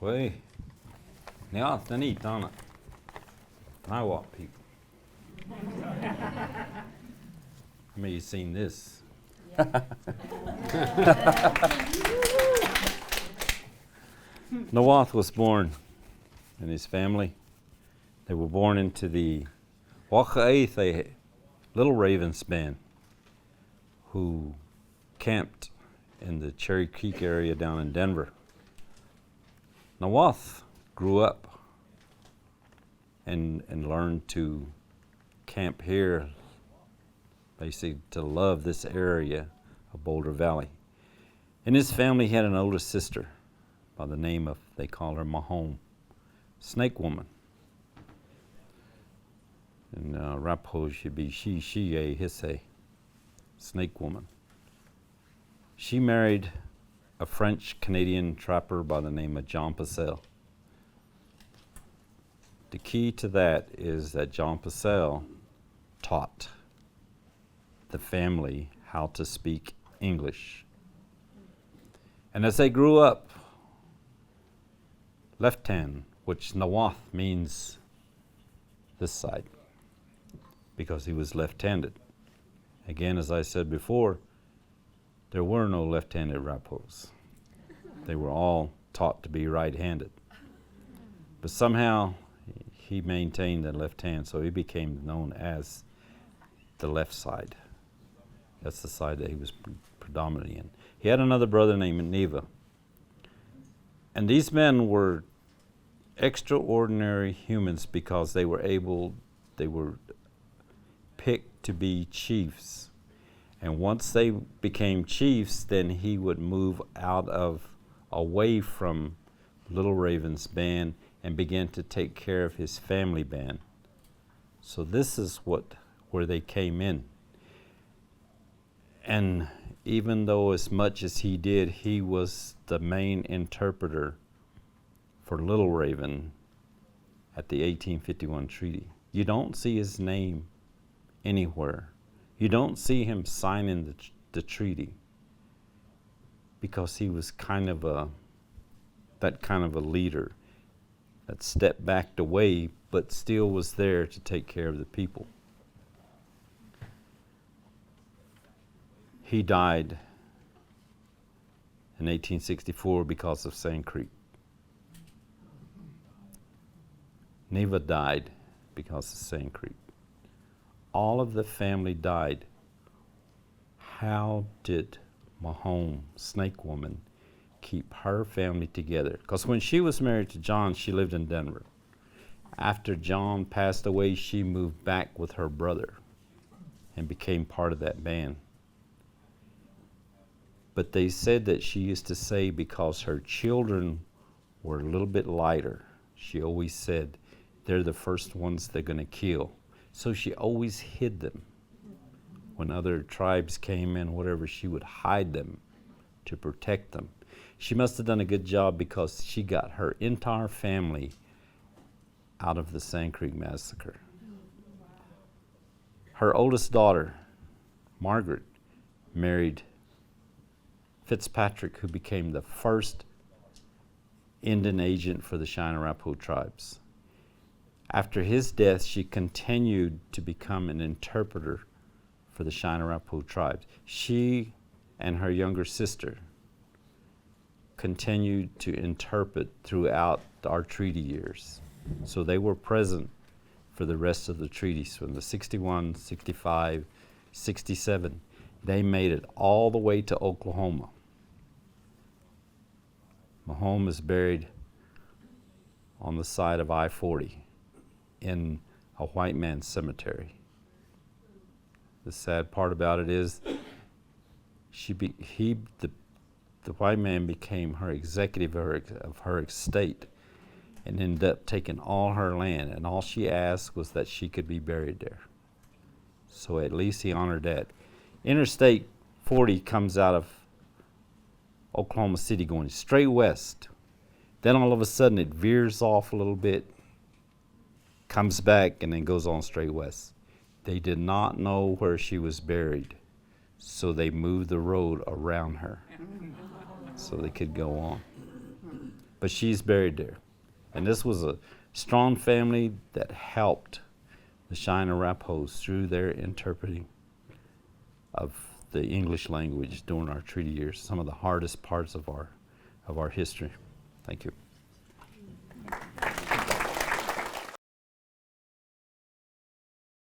Well, now it's neat, don't it? Niwot people. How many of you seen this? Niwot was born and his family. They were born into the Nowoo3 Little Ravens band who camped in the Cherry Creek area down in Denver. Niwot grew up and learned to camp here, basically to love this area of Boulder Valley. In his family, he had an older sister by the name of, they call her Mahom, Snake Woman. And Arapaho should be she, a, his, a, Snake Woman. She married a French-Canadian trapper by the name of Jean Purcell. The key to that is that Jean Purcell taught the family how to speak English. And as they grew up, Lefthand, which Niwot means this side, because he was left-handed. Again, as I said before, there were no left-handed Arapahos. They were all taught to be right-handed. But somehow he maintained the left hand, so he became known as the left side. That's the side that he was predominantly in. He had another brother named Neva. And these men were extraordinary humans because they were picked to be chiefs. And once they became chiefs, then he would move away from Little Raven's band and begin to take care of his family band. So this is where they came in. And even though as much as he did, he was the main interpreter for Little Raven at the 1851 treaty. You don't see his name anywhere. You don't see him signing the treaty because he was that kind of a leader that stepped back away but still was there to take care of the people. He died in 1864 because of Sand Creek. Neva died because of Sand Creek. All of the family died. How did Mahom, Snake Woman, keep her family together? Because when she was married to John, she lived in Denver. After John passed away, she moved back with her brother and became part of that band. But they said that she used to say because her children were a little bit lighter, she always said, they're the first ones they're going to kill. So she always hid them. When other tribes came in, whatever, she would hide them to protect them. She must have done a good job because she got her entire family out of the Sand Creek Massacre. Her oldest daughter, Margaret, married Fitzpatrick, who became the first Indian agent for the Cheyenne and Arapaho Tribes. After his death, she continued to become an interpreter for the Cheyenne and Arapaho Tribes. She and her younger sister continued to interpret throughout our treaty years. So they were present for the rest of the treaties from the 61, 65, 67. They made it all the way to Oklahoma. Mahom is buried on the side of I-40 in a white man's cemetery. The sad part about it is the white man became her executive of her estate and ended up taking all her land, and all she asked was that she could be buried there. So at least he honored that. Interstate 40 comes out of Oklahoma City going straight west. Then all of a sudden it veers off a little bit, comes back, and then goes on straight west. They did not know where she was buried, so they moved the road around her so they could go on. but she's buried there. And this was a strong family that helped the Cheyenne and Arapahos through their interpreting of the English language during our treaty years, some of the hardest parts of our history. Thank you.